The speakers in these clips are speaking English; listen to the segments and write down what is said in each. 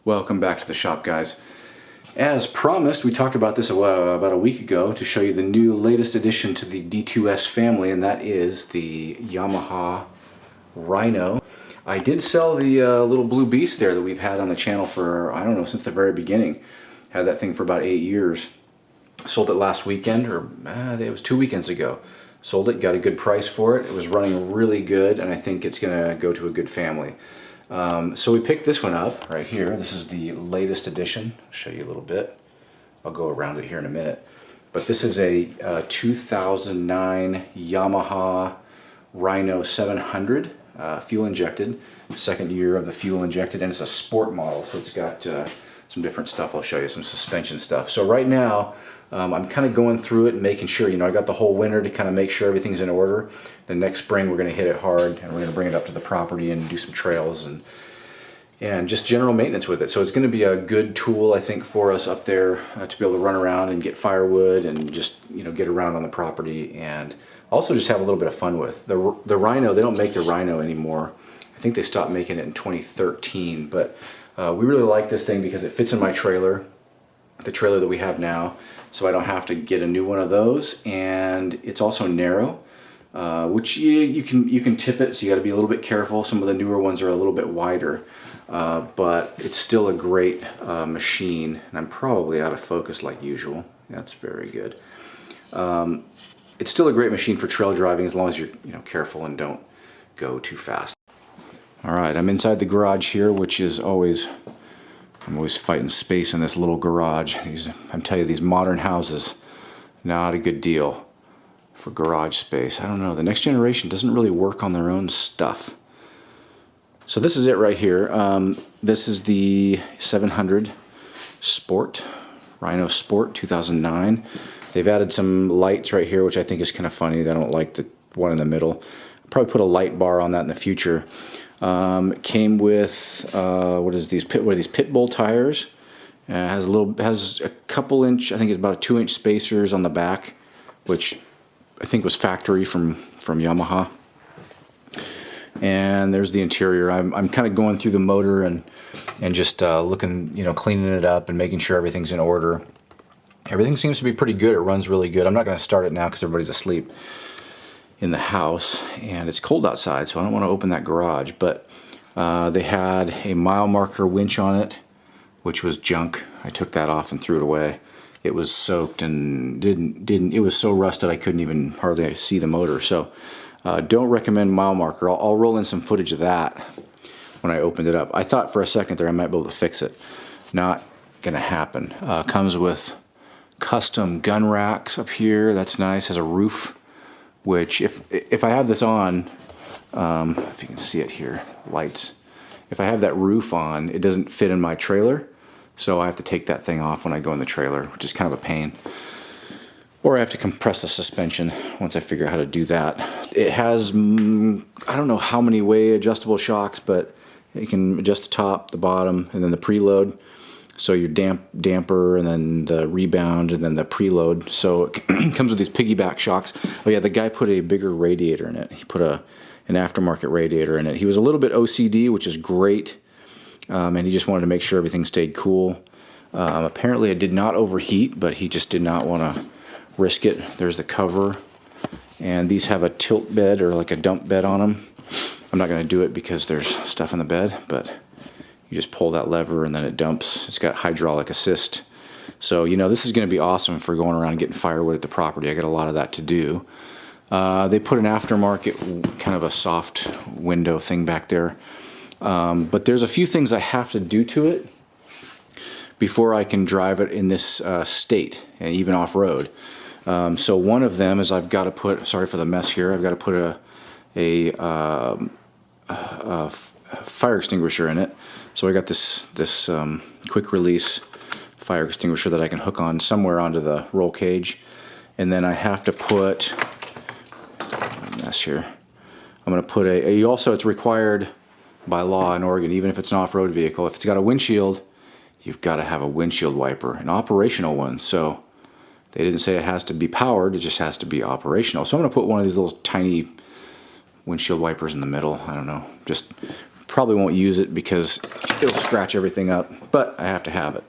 Welcome back to the shop, guys. As promised, we talked about this about a week ago to show you the new latest addition to the D2S family, and that is the Yamaha Rhino. I did sell the little blue beast there that we've had on the channel for, I don't know, since the very beginning. Had that thing for about 8 years. Sold it last weekend, or it was 2 weekends ago. Sold it, got a good price for it. It was running really good, and I think it's going to go to a good family. So we picked this one up right here. This is the latest edition. I'll show you a little bit. I'll go around it here in a minute. But this is a 2009 Yamaha Rhino 700 fuel injected. Second year of the fuel injected, and it's a sport model. So it's got some different stuff. I'll show you some suspension stuff. So right now I'm kind of going through it and making sure, I got the whole winter to kind of make sure everything's in order. The next spring we're going to hit it hard, and we're going to bring it up to the property and do some trails and just general maintenance with it. So it's going to be a good tool, I think, for us up there to be able to run around and get firewood and just get around on the property, and also just have a little bit of fun with. The Rhino, they don't make the Rhino anymore. I think they stopped making it in 2013, but we really like this thing because it fits in my trailer, the trailer that we have now, so I don't have to get a new one of those, and it's also narrow, which you can tip it, so you got to be a little bit careful. Some of the newer ones are a little bit wider, but it's still a great machine, and I'm probably out of focus like usual. That's very good. It's still a great machine for trail driving as long as you're careful and don't go too fast. All right, I'm inside the garage here, which is I'm always fighting space in this little garage. I'm telling you, these modern houses, not a good deal for garage space. I don't know, the next generation doesn't really work on their own stuff. So this is it right here. This is the 700 Sport, Rhino Sport 2009. They've added some lights right here, which I think is kind of funny. I don't like the one in the middle. I'll probably put a light bar on that in the future. Came with what are these pit bull tires. Has a couple inch, I think it's about a 2-inch spacers on the back, which I think was factory from Yamaha. And there's the interior. I'm kind of going through the motor and just looking, cleaning it up and making sure everything's in order. Everything seems to be pretty good. It runs really good. I'm not going to start it now because everybody's asleep in the house, and it's cold outside, so I don't want to open that garage. But they had a mile marker winch on it, which was junk. I took that off and threw it away. It was soaked and it was so rusted I couldn't even hardly see the motor. So don't recommend mile marker. I'll roll in some footage of that when I opened it up. I thought for a second there I might be able to fix it. Not gonna happen. Comes with custom gun racks up here. That's nice. Has a roof, which if I have this on, if you can see it here, lights. If I have that roof on, it doesn't fit in my trailer, so I have to take that thing off when I go in the trailer, which is kind of a pain. Or I have to compress the suspension once I figure out how to do that. It has, I don't know how many way adjustable shocks, but you can adjust the top, the bottom, and then the preload. So your damper, and then the rebound, and then the preload. So it comes with these piggyback shocks. Oh yeah, the guy put a bigger radiator in it. He put an aftermarket radiator in it. He was a little bit OCD, which is great, and he just wanted to make sure everything stayed cool. Apparently it did not overheat, but he just did not want to risk it. There's the cover, and these have a tilt bed or like a dump bed on them. I'm not going to do it because there's stuff in the bed, but you just pull that lever and then it dumps. It's got hydraulic assist. So, this is going to be awesome for going around and getting firewood at the property. I got a lot of that to do. They put an aftermarket, kind of a soft window thing back there. But there's a few things I have to do to it before I can drive it in this state, and even off-road. So one of them is I've got to put, sorry for the mess here, I've got to put a fire extinguisher in it. So I got this quick release fire extinguisher that I can hook on somewhere onto the roll cage, and then I have to put a mess here. I'm going to put it's required by law in Oregon, even if it's an off-road vehicle, if it's got a windshield, you've got to have a windshield wiper, an operational one. So they didn't say it has to be powered, it just has to be operational. So I'm going to put one of these little tiny windshield wipers in the middle. I don't know, just Probably won't use it because it'll scratch everything up, but I have to have it.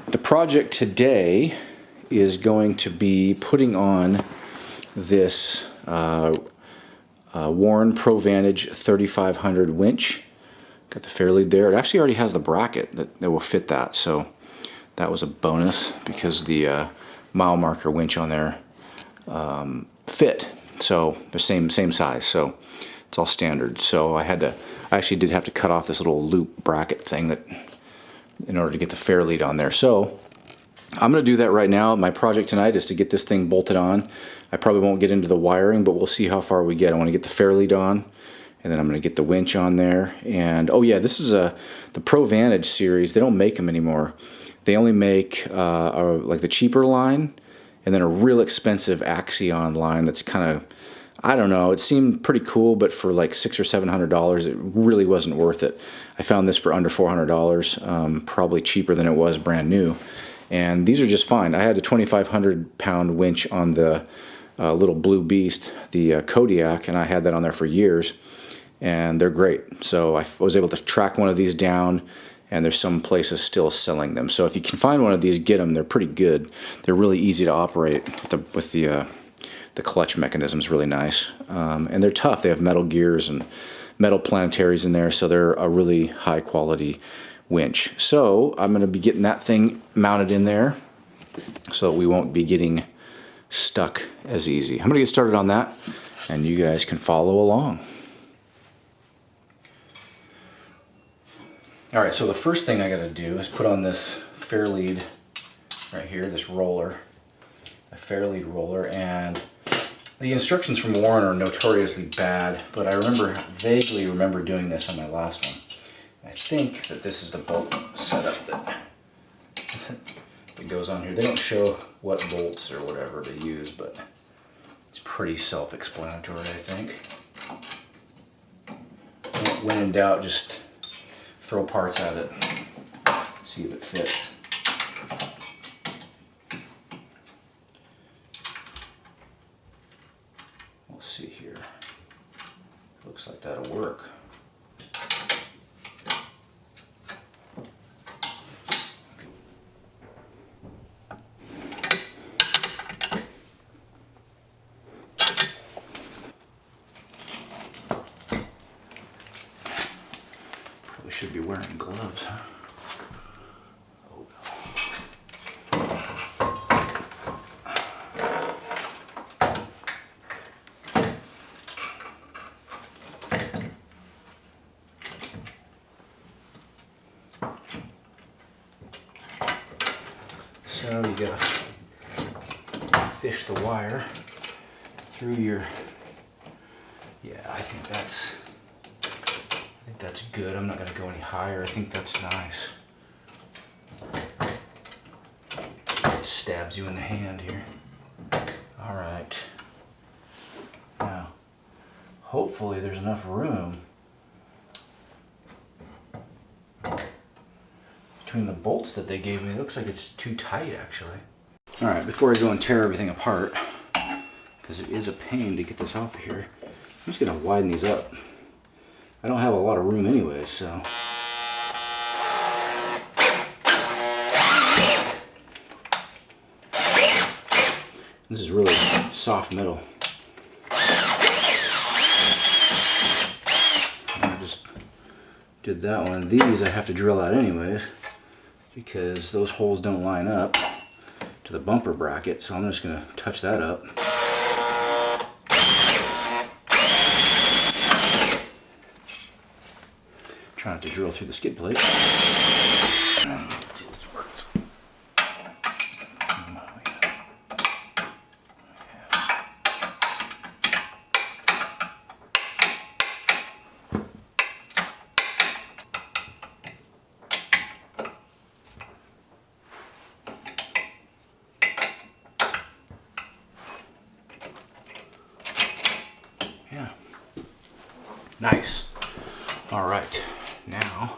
The project today is going to be putting on this Warren Pro Vantage 3500 winch. Got the fair lead there. It actually already has the bracket that will fit that, so that was a bonus because the mile marker winch on there fit. So the same size, so it's all standard. So I actually did have to cut off this little loop bracket thing that in order to get the fair lead on there. So I'm going to do that right now. My project tonight is to get this thing bolted on. I probably won't get into the wiring, but we'll see how far we get. I want to get the fair lead on, and then I'm going to get the winch on there. And oh yeah, this is the Pro Vantage series. They don't make them anymore. They only make like the cheaper line, and then a real expensive Axion line that's kind of, I don't know, it seemed pretty cool, but for like $600 or $700, it really wasn't worth it. I found this for under $400, probably cheaper than it was brand new. And these are just fine. I had a 2,500 pound winch on the little blue beast, the Kodiak, and I had that on there for years, and they're great. So I was able to track one of these down, and there's some places still selling them. So if you can find one of these, get them. They're pretty good. They're really easy to operate with the clutch mechanism is really nice, and they're tough. They have metal gears and metal planetaries in there, so they're a really high quality winch. So I'm going to be getting that thing mounted in there so that we won't be getting stuck as easy. I'm going to get started on that, and you guys can follow along. Alright, so the first thing I got to do is put on this fair lead right here, this roller, a fair lead roller, and the instructions from Warren are notoriously bad, but I vaguely remember doing this on my last one. I think that this is the bolt setup that goes on here. They don't show what bolts or whatever to use, but it's pretty self-explanatory, I think. When in doubt, just throw parts at it, see if it fits. We'll see here. Looks like that'll work. Probably should be wearing gloves, huh? Oh no. So you gotta fish the wire through your, yeah, I think that's good. I'm not gonna go any higher. I think that's nice. It stabs you in the hand here. All right. Now, hopefully there's enough room between the bolts that they gave me. It looks like it's too tight, actually. All right, before I go and tear everything apart, because it is a pain to get this off of here, I'm just gonna widen these up. I don't have a lot of room anyway, so. This is really soft metal. I just did that one. These I have to drill out anyways, because those holes don't line up to the bumper bracket, so I'm just going to touch that up. Try not to drill through the skid plate. Let's see if this works. Yeah. Nice. All right. Now,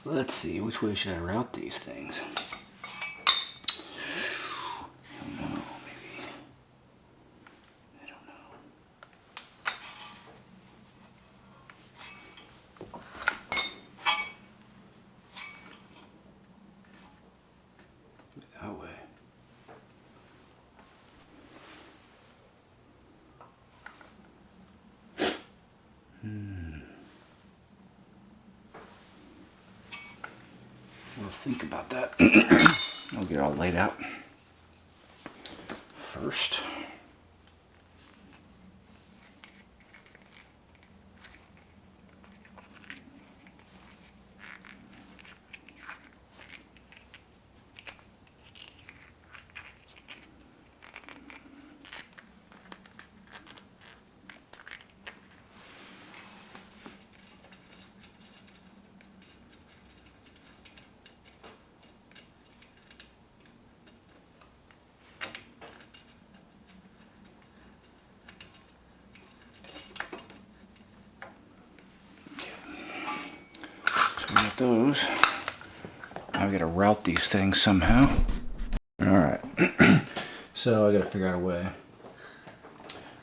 Let's see, which way should I route these things? I don't know, maybe. I don't know. That way. We'll think about that. I'll get it all laid out first. Those. I've got to route these things somehow. Alright, so I got to figure out a way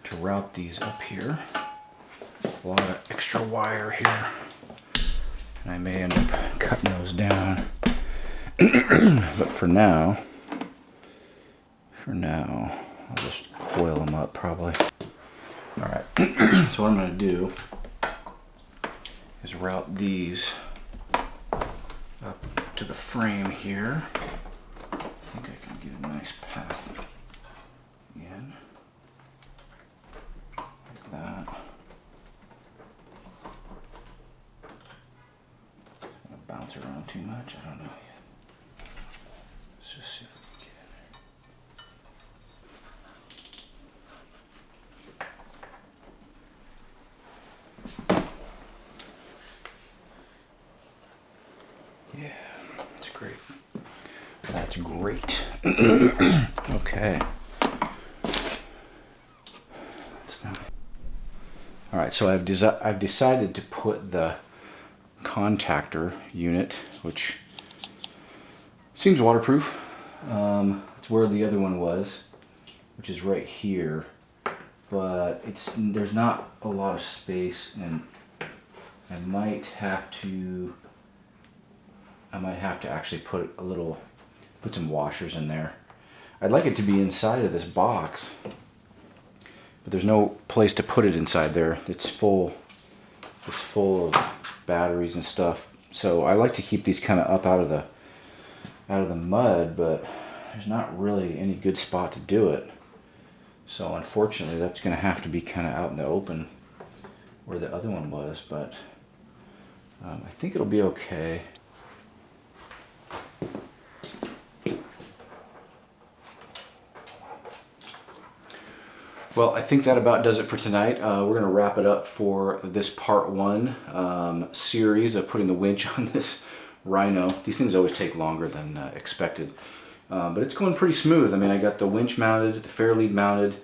to route these up here. A lot of extra wire here, and I may end up cutting those down. But for now, I'll just coil them up probably. Alright, so what I'm going to do is route these up to the frame here. I think I can get a nice path in like that. It's gonna bounce around too much. I don't know yet. Let's just see if we can get in there. Yeah, that's great. That's great. Okay. All right, so I've decided to put the contactor unit, which seems waterproof. It's where the other one was, which is right here, but there's not a lot of space, and I might have to actually put some washers in there. I'd like it to be inside of this box, but there's no place to put it inside there. It's full of batteries and stuff. So I like to keep these kind of up out of the mud, but there's not really any good spot to do it. So unfortunately, that's going to have to be kind of out in the open where the other one was, but I think it'll be okay. Well, I think that about does it for tonight. We're going to wrap it up for this part one series of putting the winch on this Rhino. These things always take longer than expected, but it's going pretty smooth. I mean, I got the winch mounted, the fair lead mounted,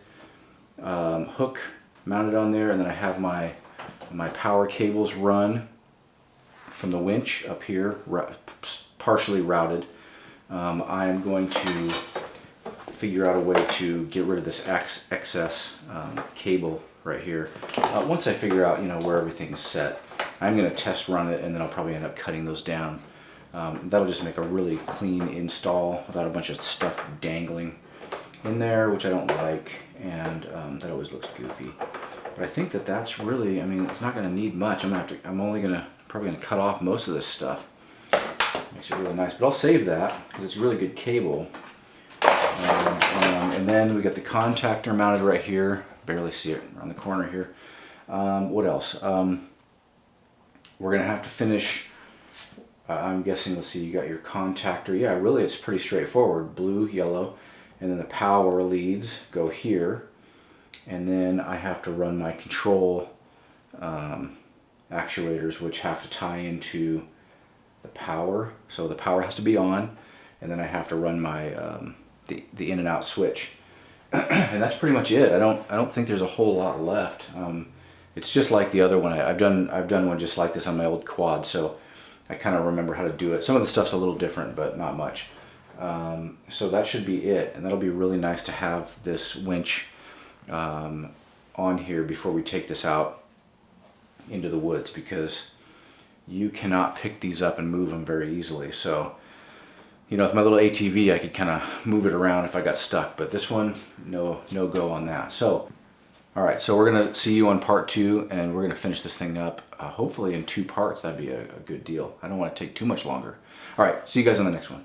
hook mounted on there, and then I have my power cables run from the winch up here, partially routed. I am going to figure out a way to get rid of this excess cable right here. Once I figure out, where everything is set, I'm going to test run it, and then I'll probably end up cutting those down. That'll just make a really clean install without a bunch of stuff dangling in there, which I don't like, and that always looks goofy. But I think that that's really, it's not going to need much. I'm probably going to cut off most of this stuff. Makes it really nice, but I'll save that because it's a really good cable. And then we got the contactor mounted right here. Barely see it around the corner here. What else? We're gonna have to finish. I'm guessing. Let's see. You got your contactor. Yeah, really, it's pretty straightforward. Blue, yellow, and then the power leads go here. And then I have to run my control actuators, which have to tie into the power. So the power has to be on, and then I have to run my the in and out switch. And that's pretty much it. I don't think there's a whole lot left. It's just like the other one. I've done one just like this on my old quad. So I kind of remember how to do it. Some of the stuff's a little different, but not much. So that should be it, and that'll be really nice to have this winch on here before we take this out into the woods, because you cannot pick these up and move them very easily. So, you know, with my little ATV, I could kind of move it around if I got stuck, but this one, no go on that. So, all right, so we're gonna see you on part 2, and we're gonna finish this thing up, hopefully in 2 parts. That'd be a good deal. I don't want to take too much longer. All right, see you guys on the next one.